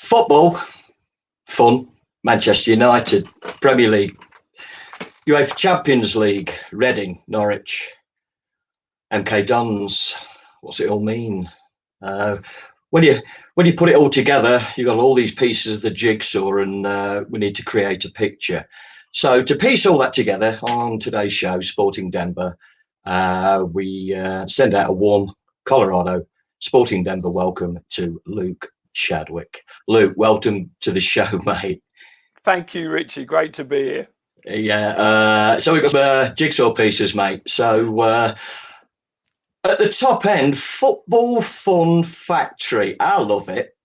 Football, fun. Manchester United, Premier League, UEFA Champions League, Reading, Norwich, MK Dons. What's it all mean? When you put it all together, you've got all these pieces of the jigsaw, and we need to create a picture. So to piece all that together on today's show, Sporting Denver, we send out a warm Colorado Sporting Denver welcome to Luke Chadwick. Luke, welcome to the show, mate. Thank you, Richie. Great to be here. Yeah. So we've got jigsaw pieces, mate. So at the top end, Football Fun Factory. I love it.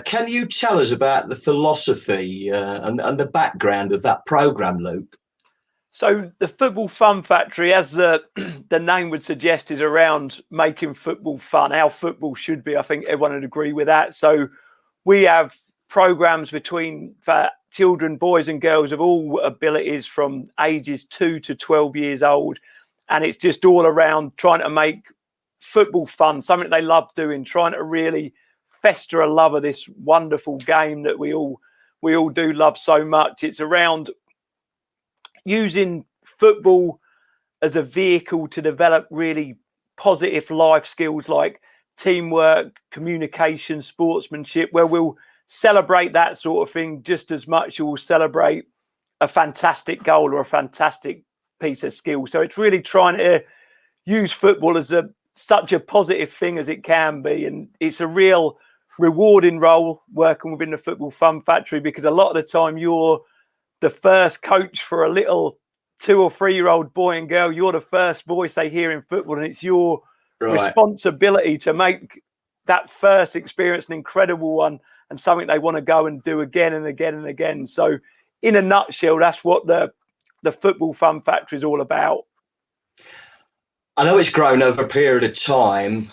Can you tell us about the philosophy and the background of that program, Luke? So the Football Fun Factory, as the name would suggest, is around making football fun. How football should be. I think everyone would agree with that. So we have programs for children, boys and girls of all abilities from ages 2 to 12 years old. And it's just all around trying to make football fun, something they love doing, trying to really fester a love of this wonderful game that we all do love so much. It's around using football as a vehicle to develop really positive life skills like teamwork, communication, sportsmanship, where we'll celebrate that sort of thing just as much as we'll celebrate a fantastic goal or a fantastic piece of skill. So it's really trying to use football as such a positive thing as it can be. And it's a real rewarding role working within the Football Fun Factory, because a lot of the time you're the first coach for a little 2 or 3 year old boy and girl. You're the first voice they hear in football, and it's your responsibility to make that first experience an incredible one and something they want to go and do again and again and again. So in a nutshell, that's what the Football Fun Factory is all about. I know it's grown over a period of time.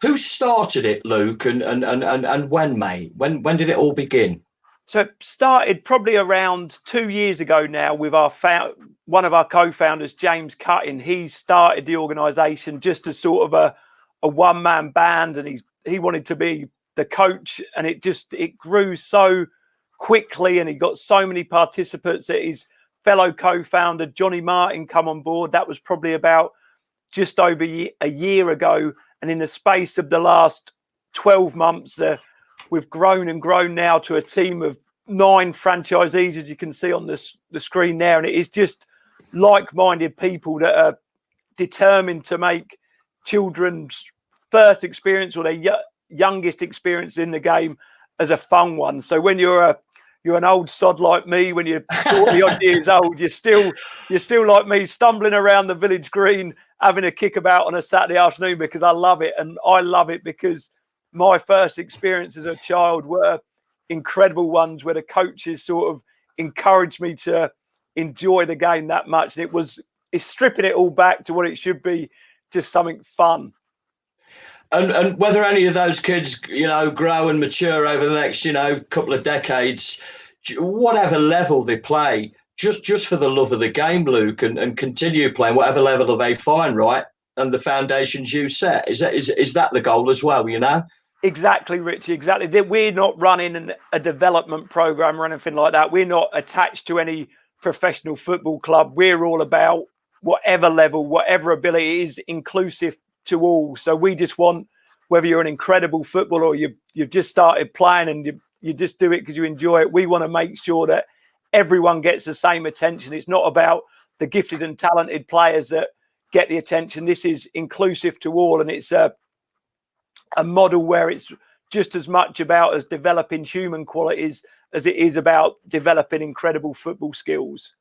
Who started it, Luke, and when, mate? When did it all begin? So it started probably around 2 years ago now with one of our co-founders, James Cutting. He started the organisation just as sort of a one-man band, and he wanted to be the coach, and it grew so quickly, and he got so many participants that his fellow co-founder Johnny Martin come on board. That was probably about just over a year ago, and in the space of the last 12 months, we've grown and grown now to a team of 9 franchisees, as you can see on the screen there. And it is just like-minded people that are determined to make children's first experience or their youngest experience in the game as a fun one. So when you're an old sod like me, when you're 40 odd years old, you're still like me, stumbling around the village green, having a kickabout on a Saturday afternoon, because I love it. And I love it because my first experience as a child were incredible ones where the coaches sort of encouraged me to enjoy the game that much. And it's stripping it all back to what it should be, just something fun. And whether any of those kids, grow and mature over the next, couple of decades, whatever level they play, just for the love of the game, Luke, and continue playing whatever level they find, right? And the foundations you set. Is that the goal as well, Exactly, Richie, exactly. We're not running a development program or anything like that. We're not attached to any professional football club. We're all about whatever level, whatever ability is inclusive to all. So we just want, whether you're an incredible footballer or you've just started playing and you just do it because you enjoy it, we want to make sure that everyone gets the same attention. It's not about the gifted and talented players that get the attention. This is inclusive to all, and it's a model where it's just as much about as developing human qualities as it is about developing incredible football skills.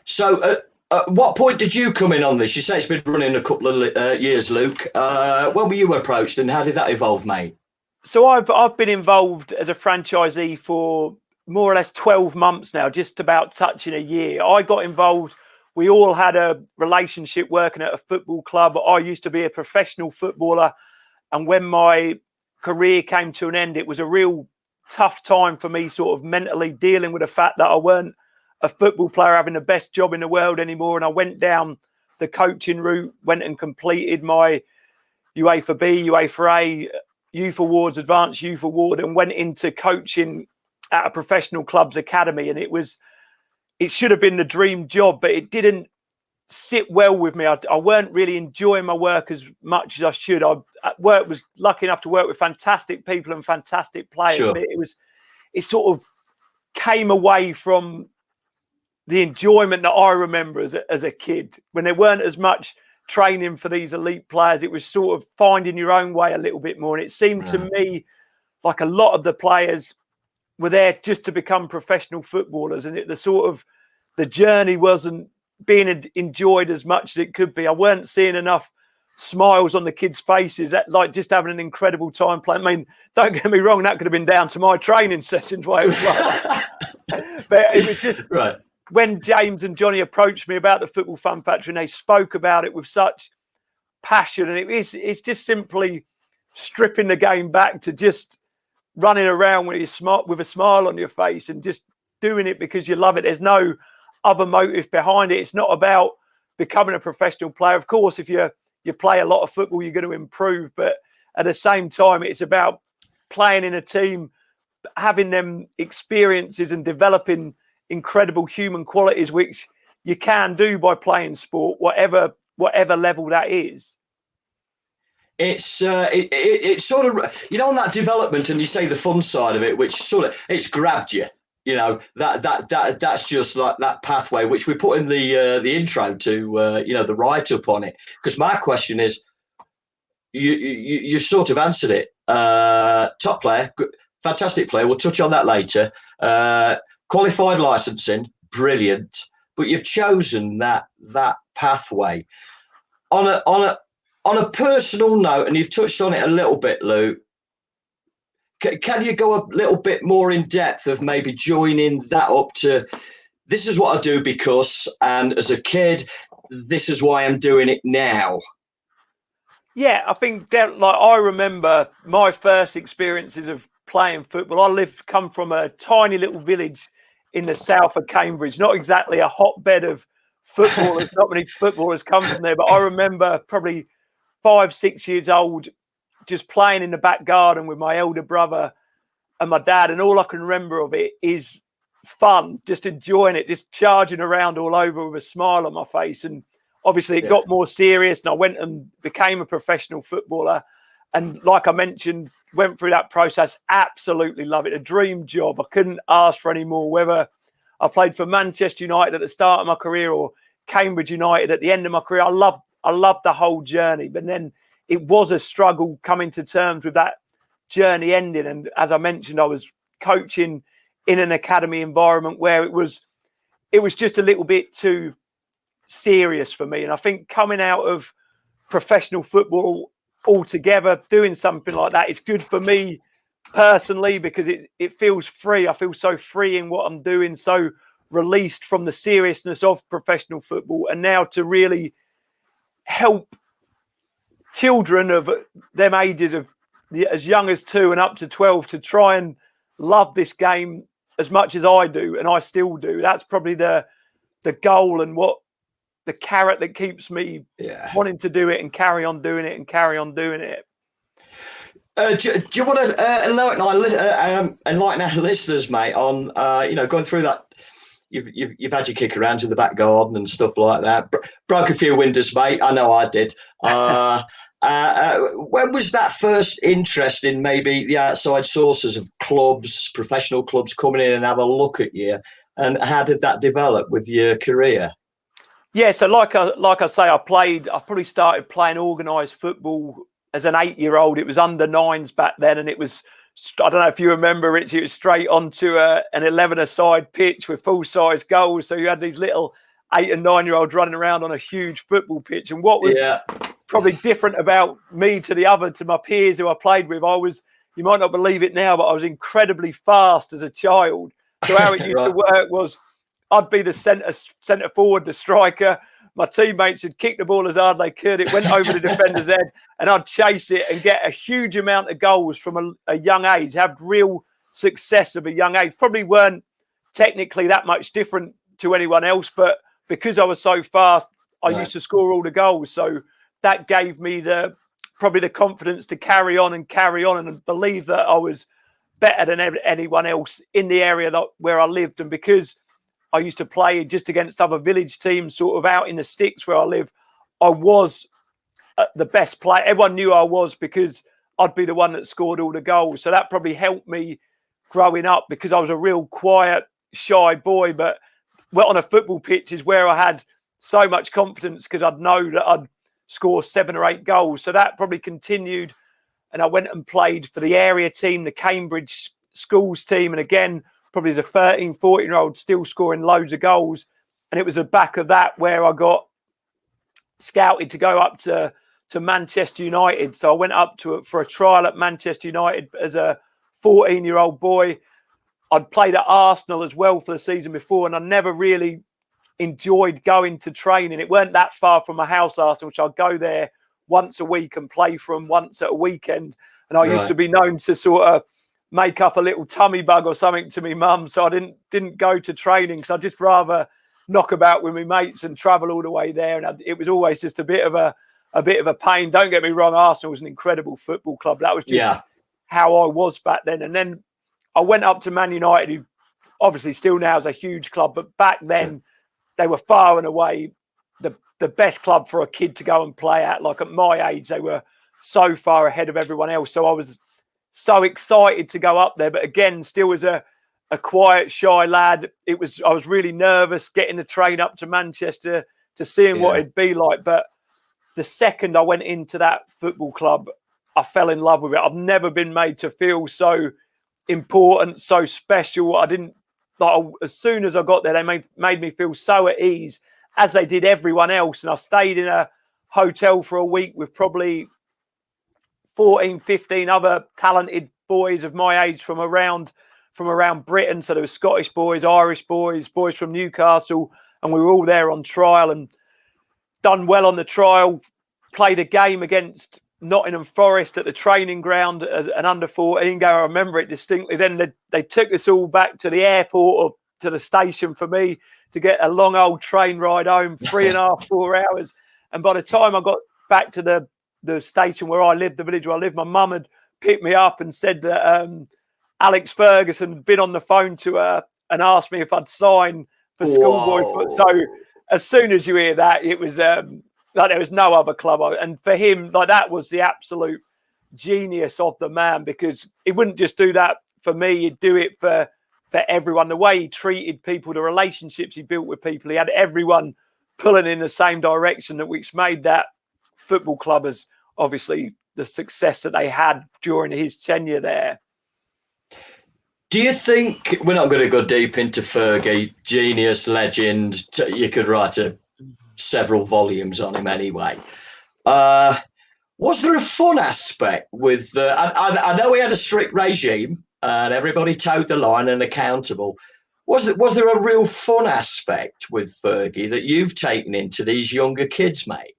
So at what point did you come in on this? You say it's been running a couple of years, Luke. When were you approached, and how did that evolve, mate? So I've been involved as a franchisee for more or less 12 months now, just about touching a year. I got involved. We all had a relationship working at a football club. I used to be a professional footballer, and when my career came to an end, it was a real tough time for me, sort of mentally dealing with the fact that I weren't a football player having the best job in the world anymore. And I went down the coaching route, went and completed my UEFA B, UEFA A youth awards, advanced youth award, and went into coaching at a professional club's academy. And it should have been the dream job, but it didn't sit well with me. I weren't really enjoying my work as much as I should. I was lucky enough to work with fantastic people and fantastic players, Sure. but it sort of came away from the enjoyment that I remember as a kid, when there weren't as much training for these elite players. It was sort of finding your own way a little bit more. And it seemed to me like a lot of the players were there just to become professional footballers. And the journey wasn't being enjoyed as much as it could be. I weren't seeing enough smiles on the kids' faces, like just having an incredible time playing. I mean, don't get me wrong, that could have been down to my training sessions why it was like that. But it was just right. When James and Johnny approached me about the Football Fun Factory, and they spoke about it with such passion, and it's just simply stripping the game back to just running around with a smile on your face and just doing it because you love it. There's no other motive behind it. It's not about becoming a professional player. Of course, if you play a lot of football, you're going to improve, but at the same time, it's about playing in a team, having them experiences and developing incredible human qualities, which you can do by playing sport, whatever level that is. It's sort of, on that development, and you say the fun side of it, which sort of, it's grabbed you. That's just like that pathway, which we put in the intro to the write up on it. Because my question is, you sort of answered it. Top player, fantastic player. We'll touch on that later. Qualified licensing, brilliant. But you've chosen that pathway on a personal note, and you've touched on it a little bit, Luke. Can you go a little bit more in depth of maybe joining that up to, this is what I do because, and as a kid, this is why I'm doing it now? Yeah, I think that, like, I remember my first experiences of playing football. I come from a tiny little village in the south of Cambridge, not exactly a hotbed of footballers. Not many footballers come from there, but I remember probably 5-6 years old, just playing in the back garden with my elder brother and my dad. And all I can remember of it is fun, just enjoying it, just charging around all over with a smile on my face. And obviously it got more serious, and I went and became a professional footballer. And like I mentioned, went through that process, absolutely love it. A dream job. I couldn't ask for any more, whether I played for Manchester United at the start of my career or Cambridge United at the end of my career. I loved the whole journey. But then it was a struggle coming to terms with that journey ending. And as I mentioned, I was coaching in an academy environment where it was just a little bit too serious for me. And I think coming out of professional football altogether, doing something like that, it's good for me personally because it feels free. I feel so free in what I'm doing, so released from the seriousness of professional football. And now to really help children of them ages of as young as 2 and up to 12 to try and love this game as much as I do, and I still do. That's probably the goal and what the carrot that keeps me wanting to do it and carry on doing it and carry on doing it. Do you want to enlighten our listeners, mate, on going through that? You've had your kick around in the back garden and stuff like that. Broke a few windows, mate. I know I did. When was that first interest in maybe the outside sources of clubs, professional clubs, coming in and have a look at you? And how did that develop with your career? Yeah, so like I say, I probably started playing organised football as an 8-year-old. It was under 9s back then, and it was, I don't know if you remember, Richie, it was straight onto an 11-a-side pitch with full-size goals. So you had these little 8 and 9-year-olds running around on a huge football pitch. And what was probably different about me to my peers who I played with, you might not believe it now, but I was incredibly fast as a child. So how it used to work was, I'd be the centre forward, the striker. My teammates would kick the ball as hard as they could. It went over the defender's head, and I'd chase it and get a huge amount of goals from a young age, have real success of a young age. Probably weren't technically that much different to anyone else, but because I was so fast, I used to score all the goals. So that gave me the probably the confidence to carry on and believe that I was better than anyone else in the area where I lived. And because I used to play just against other village teams sort of out in the sticks where I live, I was the best player. Everyone knew I was because I'd be the one that scored all the goals. So that probably helped me growing up, because I was a real quiet, shy boy. But on a football pitch is where I had so much confidence, because I'd know that I'd score 7 or 8 goals. So that probably continued. And I went and played for the area team, the Cambridge schools team. And again, probably as a 13, 14-year-old, still scoring loads of goals. And it was the back of that where I got scouted to go up to Manchester United. So I went up for a trial at Manchester United as a 14-year-old boy. I'd played at Arsenal as well for the season before, and I never really enjoyed going to training. It weren't that far from my house, Arsenal, which I'd go there once a week and play for them once at a weekend. And I used to be known to sort of make up a little tummy bug or something to me mum, so I didn't go to training, because I'd just rather knock about with my mates and travel all the way there. And it was always just a bit of a pain. Don't get me wrong, Arsenal was an incredible football club. That was just how I was back then. And then I went up to Man United, who obviously still now is a huge club, but back then they were far and away the best club for a kid to go and play at. Like at my age, they were so far ahead of everyone else. So I was so excited to go up there. But again, still as a quiet, shy lad, I was really nervous getting the train up to Manchester to seeing what it'd be like. But the second I went into that football club, I fell in love with it. I've never been made to feel so important, so special. As soon as I got there, they made me feel so at ease, as they did everyone else. And I stayed in a hotel for a week with probably 14, 15 other talented boys of my age from around Britain. So there were Scottish boys, Irish boys from Newcastle, and we were all there on trial and done well on the trial. Played a game against Nottingham Forest at the training ground as an under-14 game. I remember it distinctly. Then they took us all back to the airport or to the station for me to get a long old train ride home, 3.5, 4 hours. And by the time I got back to the station where I lived, the village where I lived, my mum had picked me up and said that Alex Ferguson had been on the phone to her and asked me if I'd sign for schoolboy. So as soon as you hear that, it was like there was no other club. And for him, like, that was the absolute genius of the man, because he wouldn't just do that for me, he'd do it for everyone. The way he treated people, the relationships he built with people, he had everyone pulling in the same direction, which made that football club as obviously the success that they had during his tenure there. Do you think, we're not going to go deep into Fergie, genius, legend, you could write several volumes on him anyway. Was there a fun aspect with, I know he had a strict regime and everybody towed the line and accountable. Was there a real fun aspect with Fergie that you've taken into these younger kids, mate?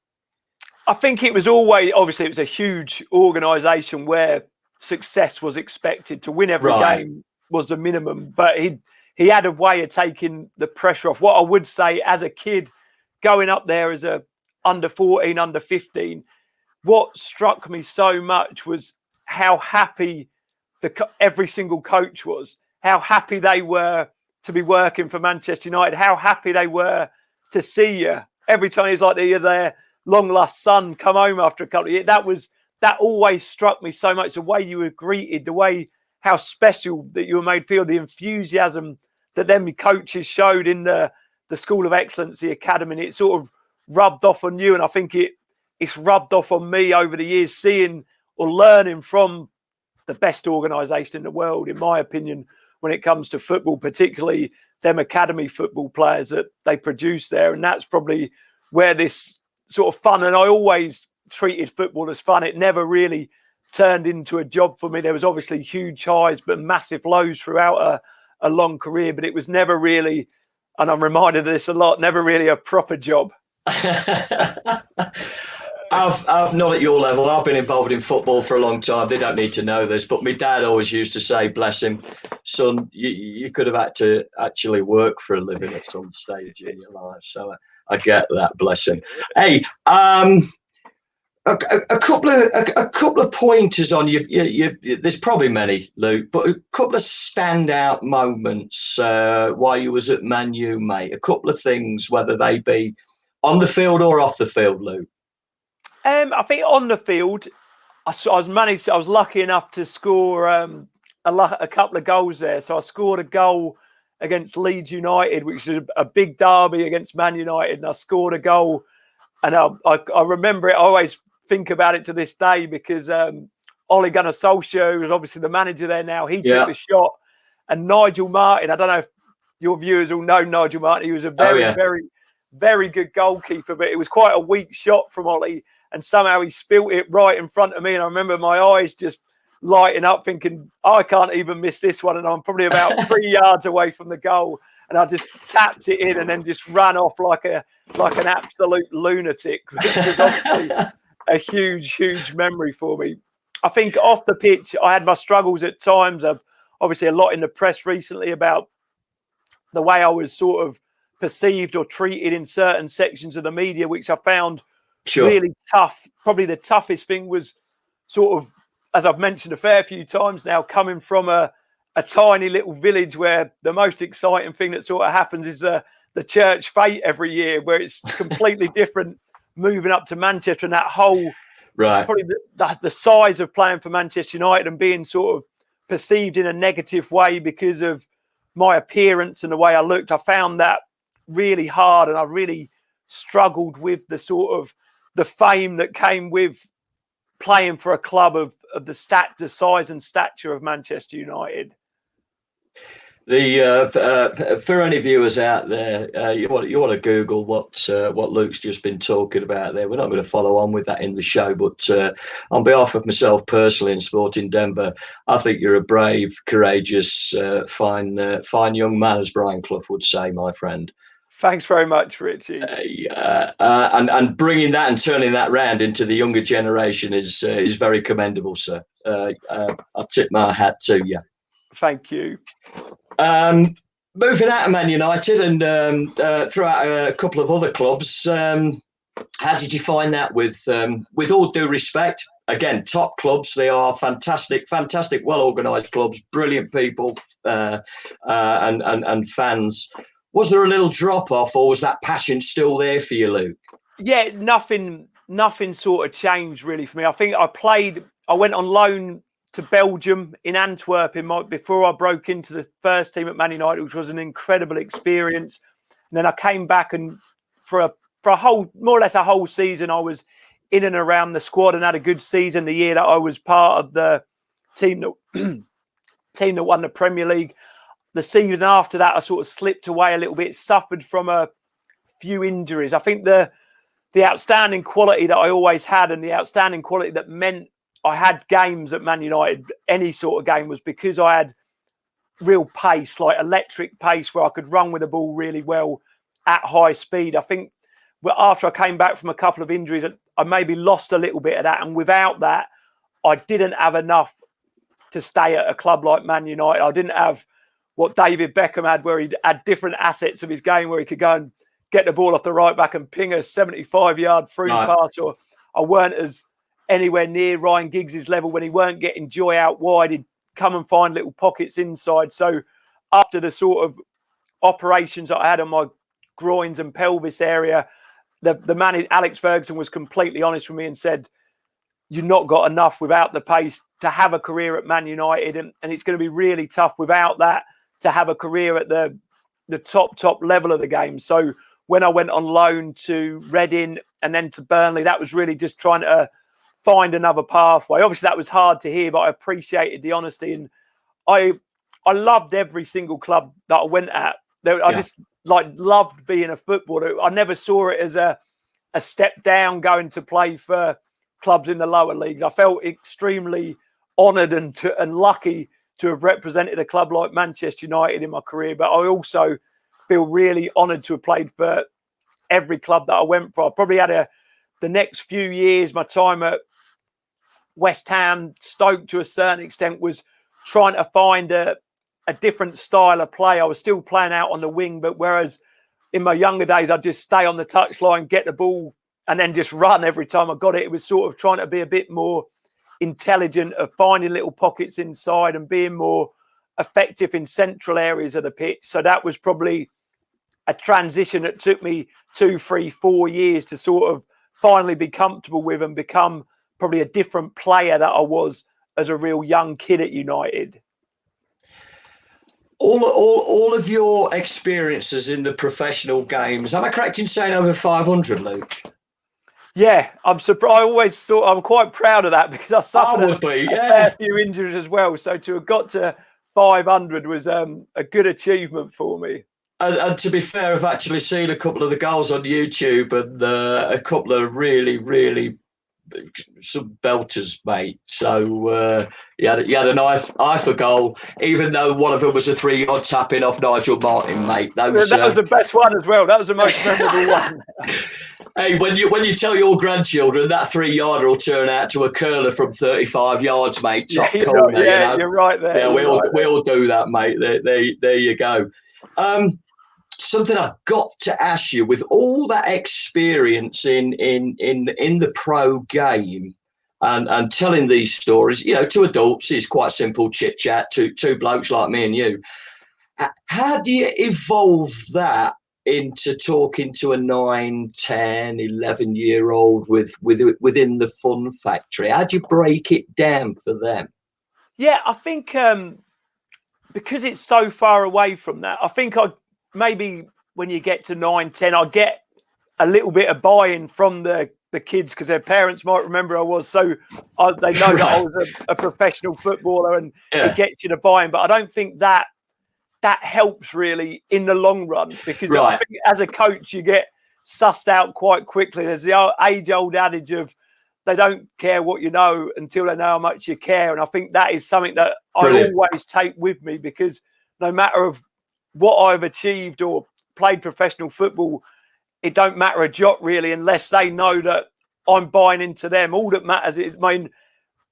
I think it was always, obviously it was a huge organisation where success was expected. To win every game was the minimum, but he had a way of taking the pressure off. What I would say, as a kid going up there as a under 14, under 15, what struck me so much was how happy every single coach was, how happy they were to be working for Manchester United, how happy they were to see you every time. It's like their long lost son come home after a couple of years. That always struck me so much, the way you were greeted, the way, how special that you were made feel, the enthusiasm that them coaches showed in the School of Excellence, the academy. And it sort of rubbed off on you, and I think it's rubbed off on me over the years, seeing or learning from the best organisation in the world, in my opinion, when it comes to football, particularly them academy football players that they produce there. And that's probably where this sort of fun, and I always treated football as fun. It never really turned into a job for me. There was obviously huge highs but massive lows throughout a long career, but it was never really, and I'm reminded of this a lot, never really a proper job. I've not at your level. I've been involved in football for a long time. They don't need to know this, but my dad always used to say, bless him, son, you could have had to actually work for a living at some stage in your life. So I get that, bless him. Hey, a couple of pointers on you. There's probably many, Luke, but a couple of standout moments while you was at Man U, mate. A couple of things, whether they be on the field or off the field, Luke. I think on the field, I was lucky enough to score a couple of goals there. So I scored a goal against Leeds United, which is a big derby against Man United, and I scored a goal. And I remember it. I always think about it to this day because Ole Gunnar Solskjaer, who was obviously the manager there now, he took the shot. And Nigel Martin, I don't know if your viewers all know Nigel Martin. He was a very, very good goalkeeper, but it was quite a weak shot from Ollie. And somehow he spilt it right in front of me. And I remember my eyes just lighting up thinking, I can't even miss this one. And I'm probably about 3 yards away from the goal. And I just tapped it in and then just ran off like an absolute lunatic. Which was obviously a huge memory for me. I think off the pitch, I had my struggles at times. Obviously a lot in the press recently about the way I was sort of perceived or treated in certain sections of the media, which I found really tough. Probably the toughest thing was sort of, as I've mentioned a fair few times now, coming from a tiny little village where the most exciting thing that sort of happens is the church fete every year, where it's completely different moving up to Manchester, and that whole probably the size of playing for Manchester United and being sort of perceived in a negative way because of my appearance and the way I looked. I found that really hard, and I really struggled with the sort of the fame that came with playing for a club of the size and stature of Manchester United. For any viewers out there, you want to Google what Luke's just been talking about there. We're not going to follow on with that in the show, but on behalf of myself personally and Sporting Denver, I think you're a brave, courageous, fine young man, as Brian Clough would say, my friend. Thanks very much, Richie. And bringing that and turning that round into the younger generation is very commendable, sir. I tip my hat to you. Thank you. Moving out of Man United and throughout a couple of other clubs, how did you find that? With all due respect, again, top clubs, they are fantastic, well organised clubs, brilliant people, and fans. Was there a little drop off, or was that passion still there for you, Luke? Yeah, nothing sort of changed really for me. I think I went on loan to Belgium in Antwerp before I broke into the first team at Man United, which was an incredible experience. And then I came back, and for a whole, more or less a whole season, I was in and around the squad and had a good season the year that I was part of the team that won the Premier League. The season after that, I sort of slipped away a little bit, suffered from a few injuries. I think the outstanding quality that I always had, and the outstanding quality that meant I had games at Man United, any sort of game, was because I had real pace, like electric pace, where I could run with the ball really well at high speed. I think after I came back from a couple of injuries, I maybe lost a little bit of that. And without that, I didn't have enough to stay at a club like Man United. I didn't have what David Beckham had, where he had different assets of his game, where he could go and get the ball off the right back and ping a 75-yard through pass. Or I weren't as anywhere near Ryan Giggs' level. When he weren't getting joy out wide, he'd come and find little pockets inside. So after the sort of operations that I had on my groins and pelvis area, the man, Alex Ferguson, was completely honest with me and said, you've not got enough without the pace to have a career at Man United. And it's going to be really tough without that to have a career at the top level of the game. So when I went on loan to Reading and then to Burnley, that was really just trying to find another pathway. Obviously, that was hard to hear, but I appreciated the honesty. And I loved every single club that I went at. I just loved being a footballer. I never saw it as a step down going to play for clubs in the lower leagues. I felt extremely honoured and lucky to have represented a club like Manchester United in my career. But I also feel really honoured to have played for every club that I went for. I probably had the next few years, my time at West Ham, Stoke to a certain extent, was trying to find a different style of play. I was still playing out on the wing, but whereas in my younger days, I'd just stay on the touchline, get the ball and then just run every time I got it. It was sort of trying to be a bit more intelligent, of finding little pockets inside and being more effective in central areas of the pitch. So that was probably a transition that took me 2, 3, 4 years to sort of finally be comfortable with and become probably a different player that I was as a real young kid at United. All of your experiences in the professional games, am I correct in saying over 500, Luke? Yeah, I'm surprised. I always thought I'm quite proud of that because I suffered a fair few injuries as well. So to have got to 500 was a good achievement for me. And to be fair, I've actually seen a couple of the goals on YouTube and a couple of really some belters, mate. So he had an eye for goal, even though one of them was a 3-yard tapping off Nigel Martin, mate. That was the best one as well. That was the most memorable one. Hey, when you tell your grandchildren that 3-yarder will turn out to a curler from 35 yards, mate, top corner. Yeah, you're right there. Yeah, we all do that, mate. There you go. Something I've got to ask you, with all that experience in the pro game and telling these stories, to adults is quite simple chit chat, two blokes like me and you. How do you evolve that into talking to a 9, 10, 11-year-old within the fun factory? How do you break it down for them? Yeah, I think because it's so far away from that, I think maybe when you get to 9, 10, I get a little bit of buy-in from the kids because their parents might remember I was. So they know that I was a professional footballer, and it gets you to buy in. But I don't think that helps really in the long run, because I think as a coach, you get sussed out quite quickly. There's the age-old adage of they don't care what you know until they know how much you care. And I think that is something that I always take with me, because no matter of what I've achieved or played professional football, it don't matter a jot really unless they know that I'm buying into them. All that matters is,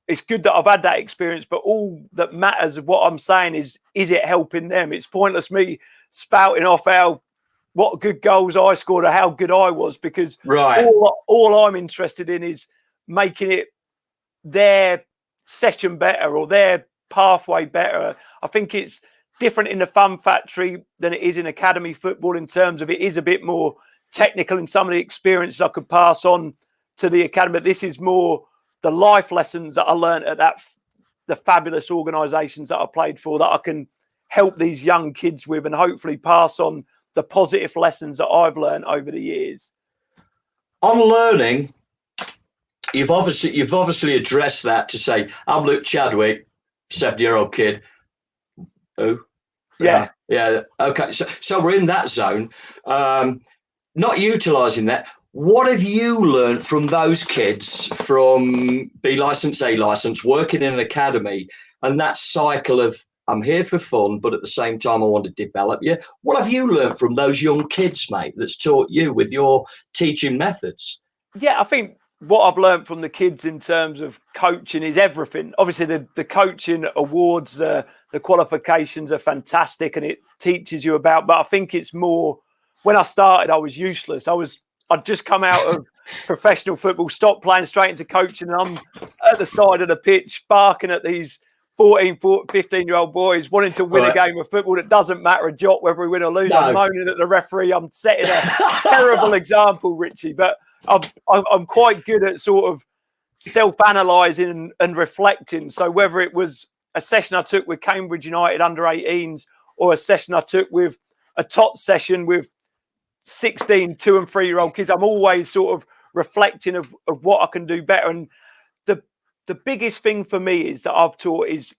it's good that I've had that experience, but all that matters of what I'm saying is it helping them? It's pointless me spouting off what good goals I scored or how good I was, because all I'm interested in is making it their session better or their pathway better. I think it's different in the fun factory than it is in academy football, in terms of it is a bit more technical in some of the experiences I could pass on to the academy. This is more the life lessons that I learned at the fabulous organisations that I played for, that I can help these young kids with and hopefully pass on the positive lessons that I've learned over the years. On learning, you've obviously addressed that to say, I'm Luke Chadwick, 7-year-old kid. Who? Yeah. Okay. So we're in that zone. Not utilising that. What have you learned from those kids from B licence, A licence, working in an academy, and that cycle of I'm here for fun, but at the same time I want to develop you? What have you learned from those young kids, mate, that's taught you with your teaching methods? Yeah, I think what I've learned from the kids in terms of coaching is everything. Obviously, the coaching awards, the qualifications are fantastic, and it teaches you about. But I think it's more, when I started, I was useless. I'd just come out of professional football, stopped playing, straight into coaching, and I'm at the side of the pitch barking at these 14, 15-year-old boys wanting to win a game of football that doesn't matter a jot whether we win or lose. No. I'm moaning at the referee. I'm setting a terrible example, Richie, but I'm quite good at sort of self-analysing and reflecting. So whether it was a session I took with Cambridge United under-18s or a session I took with a TOT session with 16, 2 and 3-year-old kids, I'm always sort of reflecting of what I can do better. And the biggest thing for me is that I've taught is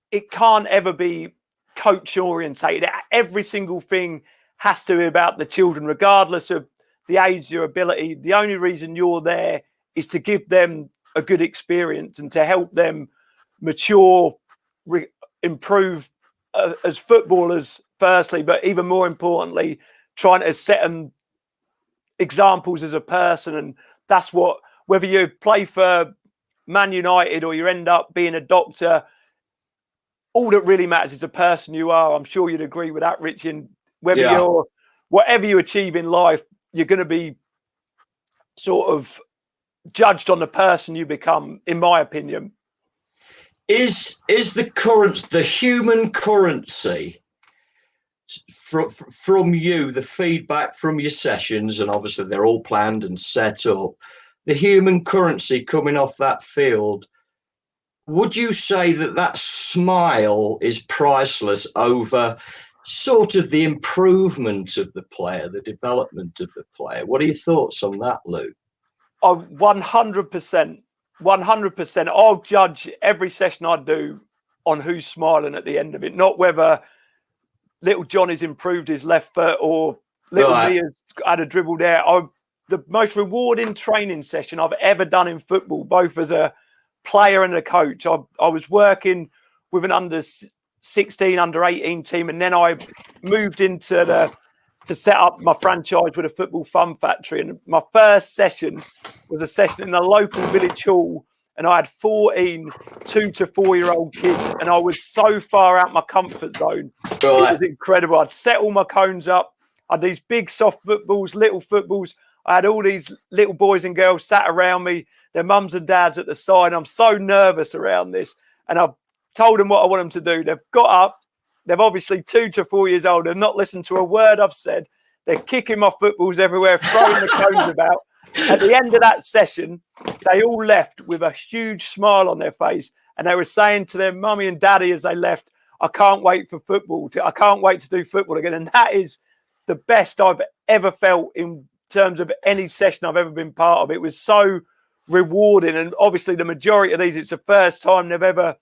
it can't ever be coach orientated. Every single thing has to be about the children, regardless of the age, your ability. The only reason you're there is to give them a good experience and to help them mature, improve as footballers firstly, but even more importantly, trying to set them examples as a person. And that's what, whether you play for Man United or you end up being a doctor, all that really matters is the person you are. I'm sure you'd agree with that, Rich. And whether you're, whatever you achieve in life, you're going to be sort of judged on the person you become, in my opinion. Is the human currency from you, the feedback from your sessions, and obviously they're all planned and set up, the human currency coming off that field, would you say that smile is priceless over sort of the improvement of the player, the development of the player? What are your thoughts on that, Luke? 100%. 100%. I'll judge every session I do on who's smiling at the end of it, not whether little Johnny's improved his left foot or little Mia's had a dribble there. The most rewarding training session I've ever done in football, both as a player and a coach. I was working with an under 16, under 18 team, and then I moved into to set up my franchise with a football fun factory. And my first session was a session in the local village hall, and I had 14 2 to 4 year old kids, and I was so far out my comfort zone. It was incredible. I'd set all my cones up. I had these big soft footballs, little footballs. I had all these little boys and girls sat around me, their mums and dads at the side. I'm so nervous around this. And I've told them what I want them to do. They've got up. They're obviously 2 to 4 years old. They've not listened to a word I've said. They're kicking my footballs everywhere, throwing the cones about. At the end of that session, they all left with a huge smile on their face. And they were saying to their mummy and daddy as they left, I can't wait for football. I can't wait to do football again. And that is the best I've ever felt in terms of any session I've ever been part of. It was so rewarding. And obviously the majority of these, it's the first time they've ever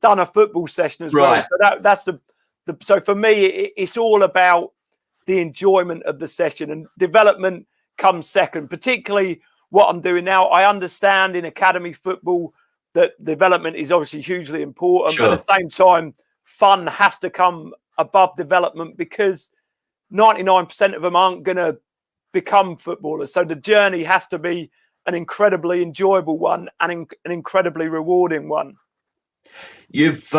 done a football session as well. So that's so for me, it's all about the enjoyment of the session, and development comes second, particularly what I'm doing now. I understand in academy football that development is obviously hugely important, but at the same time, fun has to come above development, because 99% of them aren't going to become footballers. So the journey has to be an incredibly enjoyable one and an incredibly rewarding one. You've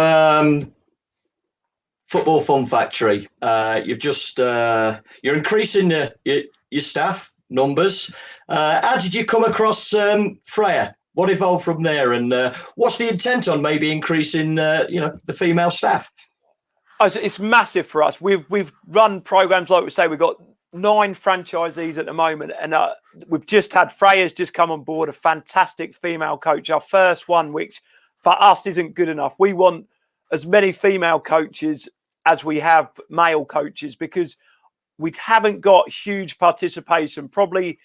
Football Fun Factory. You've just you're increasing your staff numbers. How did you come across Freya? What evolved from there, and what's the intent on maybe increasing the female staff? It's massive for us. We've run programs, like we say, we've got 9 franchisees at the moment, and we've just had Freya's just come on board, a fantastic female coach, our first one, which for us isn't good enough. We want as many female coaches as we have male coaches, because we haven't got huge participation. Probably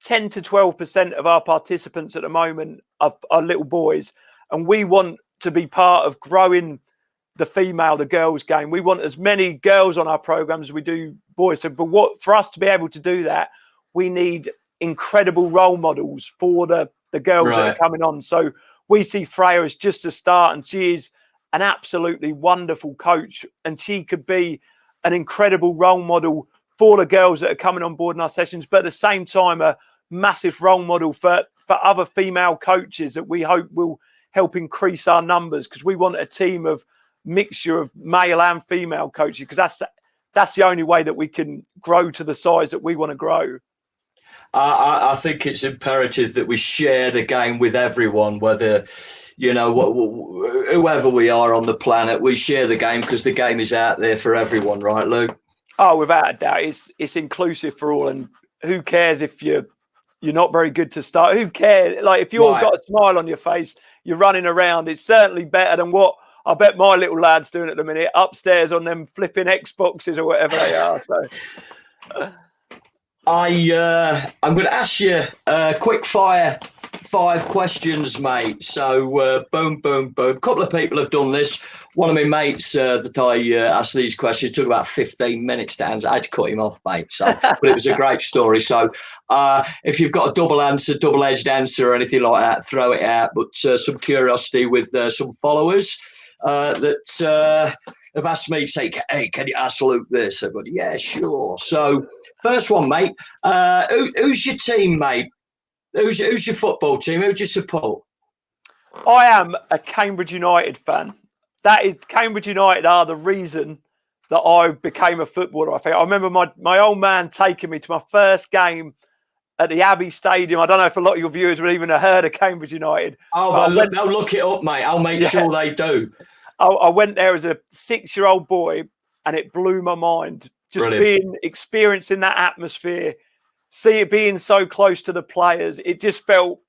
10 to 12% of our participants at the moment are little boys, and we want to be part of growing the girls game. We want as many girls on our programs as we do boys. So, but for us to be able to do that, we need incredible role models for the girls that are coming on. So we see Freya as just a start, and she is an absolutely wonderful coach, and she could be an incredible role model for the girls that are coming on board in our sessions, but at the same time, a massive role model for other female coaches that we hope will help increase our numbers, because we want a team of mixture of male and female coaches, because that's the only way that we can grow to the size that we want to grow. I think it's imperative that we share the game with everyone, whether, whoever we are on the planet, we share the game, because the game is out there for everyone, right, Luke? Oh, without a doubt, it's inclusive for all, and who cares if you're not very good to start? Who cares? Like, if you've got a smile on your face, you're running around, it's certainly better than what I bet my little lad's doing at the minute upstairs on them flipping Xboxes or whatever they are. So I'm going to ask you quick fire 5 questions, mate. So boom, boom, boom. A couple of people have done this. One of my mates that I asked these questions took about 15 minutes to answer. I had to cut him off, mate. So, but it was a great story. So if you've got a double-edged answer or anything like that, throw it out. But some curiosity with some followers that have asked me, say, hey, can you ask Luke this? I've got, yeah, sure. So first one, mate. Who's your team, mate? Who's your football team? Who do you support? I am a Cambridge United fan. Cambridge United are the reason that I became a footballer. I remember my old man taking me to my first game at the Abbey Stadium. I don't know if a lot of your viewers would even have heard of Cambridge United. Oh, they'll look it up, mate. I'll make sure they do. I went there as a 6-year-old boy, and it blew my mind. Just experiencing that atmosphere, see it being so close to the players. It just felt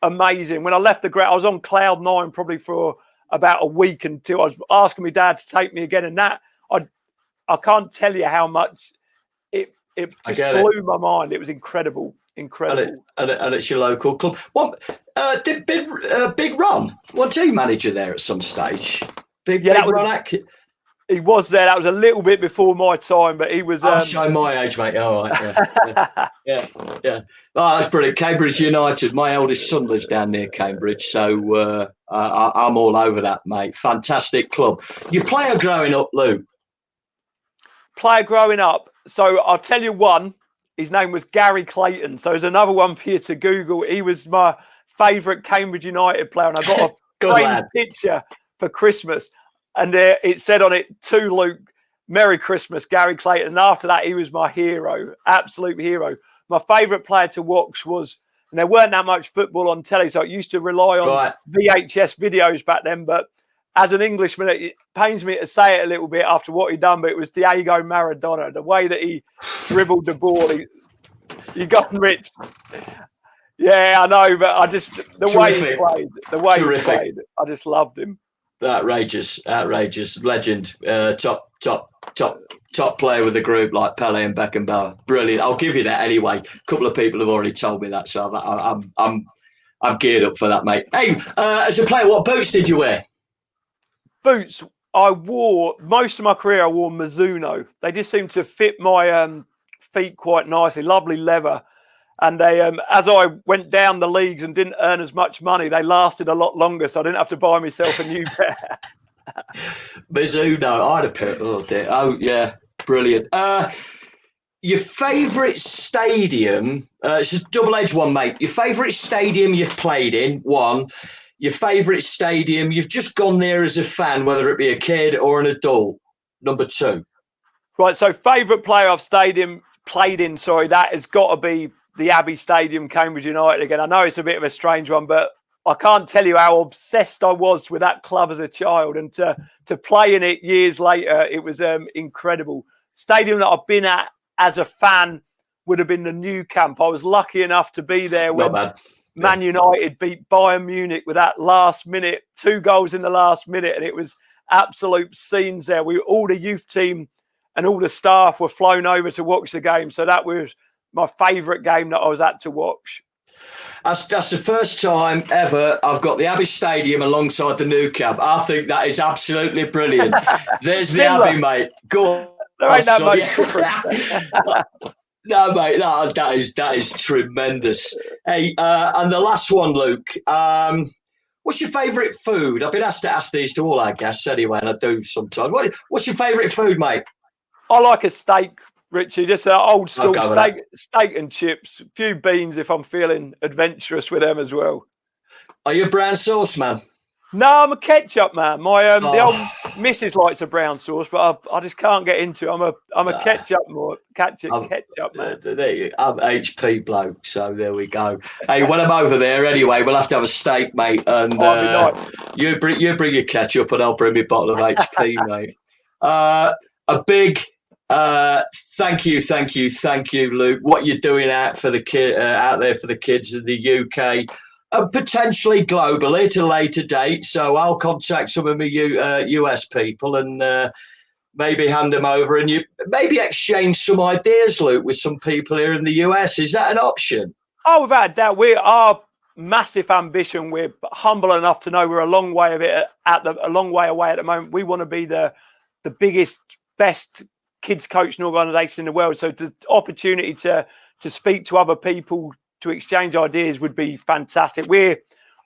amazing. When I left the ground, I was on cloud 9 probably for about a week until I was asking my dad to take me again. And that I can't tell you how much it just blew my mind. It was incredible. And it's your local club. What did Big Ron? Was he manager there at some stage? Big Ron. He was there. That was a little bit before my time, but he was. I'll show my age, mate. All right. Yeah. Oh, that's brilliant. Cambridge United. My eldest son lives down near Cambridge, so I'm all over that, mate. Fantastic club. Your player growing up, Luke? Player growing up. So I'll tell you one. His name was Gary Clayton. So there's another one for you to Google. He was my favourite Cambridge United player, and I got a framed picture for Christmas. And it said on it, to Luke, Merry Christmas, Gary Clayton. And after that, he was my hero, absolute hero. My favourite player to watch was, and there weren't that much football on telly, so I used to rely on VHS videos back then. But as an Englishman, it pains me to say it a little bit after what he'd done, but it was Diego Maradona. The way that he dribbled the ball, you got rich. Yeah, I know, but the way he played, I just loved him. Outrageous legend, top player with the group like Pele and Beckenbauer. Brilliant. I'll give you that anyway. A couple of people have already told me that, so I'm geared up for that, mate. Hey, as a player, what boots did you wear? Boots. I wore most of my career. I wore Mizuno. They just seemed to fit my feet quite nicely. Lovely leather. And they, as I went down the leagues and didn't earn as much money, they lasted a lot longer, so I didn't have to buy myself a new pair. Mizuno, I'd have put. Oh dear. Oh yeah, brilliant. Your favourite stadium? It's a double-edged one, mate. Your favourite stadium you've played in? One. Your favourite stadium you've just gone there as a fan, whether it be a kid or an adult? Number 2. Right. So favourite player I've played in. That has got to be the Abbey Stadium, Cambridge United again. I know it's a bit of a strange one, but I can't tell you how obsessed I was with that club as a child, and to play in it years later, it was incredible. Stadium that I've been at as a fan would have been the New Camp. I was lucky enough to be there when Man United beat Bayern Munich with that last minute, 2 goals in the last minute, and it was absolute scenes there. All the youth team and all the staff were flown over to watch the game, so that was my favourite game that I was at to watch. That's the first time ever I've got the Abbey Stadium alongside the New Camp. I think that is absolutely brilliant. There's the Abbey, mate. Go on. There ain't that much difference. No, mate, that is tremendous. Hey, and the last one, Luke. What's your favourite food? I've been asked to ask these to all our guests anyway, and I do sometimes. What's your favourite food, mate? I like a steak, Richie, just an old school steak and chips, a few beans if I'm feeling adventurous with them as well. Are you a brown sauce man? No, I'm a ketchup man. My the old missus likes a brown sauce, but I just can't get into it. I'm a ketchup man. I'm HP bloke, so there we go. Hey, when I'm over there anyway, we'll have to have a steak, mate, and you bring your ketchup, and I'll bring me a bottle of HP, mate. A big thank you, Luke. What you're doing out there for the kids in the UK. Potentially globally at a later date. So I'll contact some of my US people and maybe hand them over, and you maybe exchange some ideas, Luke, with some people here in the US. Is that an option? Oh, without a doubt. Our massive ambition. We're humble enough to know we're a long way away at the moment. We want to be the biggest, best kids coaching organisation in the world. So the opportunity to speak to other people, to exchange ideas would be fantastic.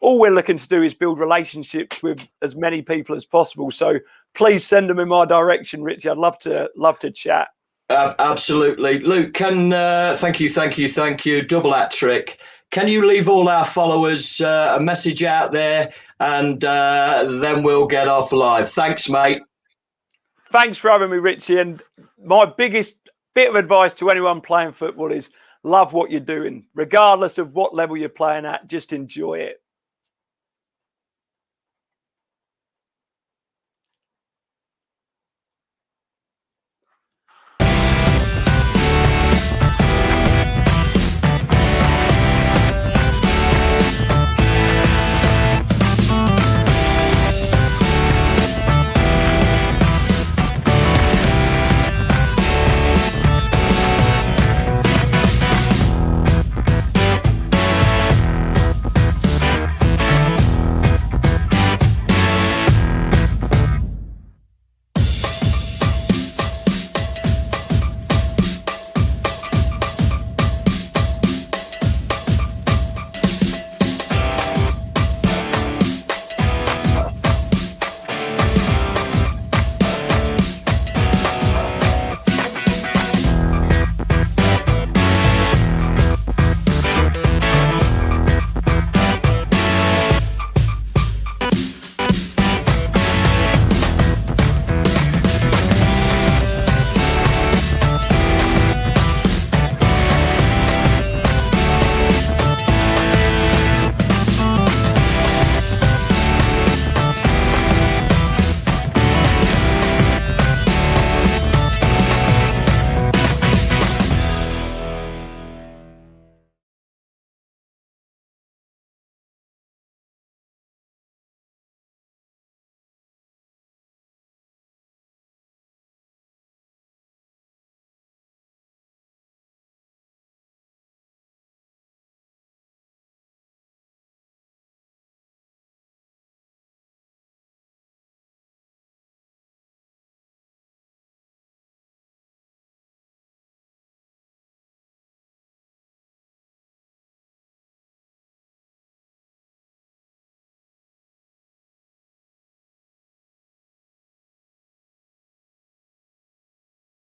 All we're looking to do is build relationships with as many people as possible. So please send them in my direction, Richie. I'd love to chat. Absolutely. Luke, thank you. Double hat trick. Can you leave all our followers a message out there, and then we'll get off live. Thanks, mate. Thanks for having me, Richie. And my biggest bit of advice to anyone playing football is love what you're doing, regardless of what level you're playing at. Just enjoy it.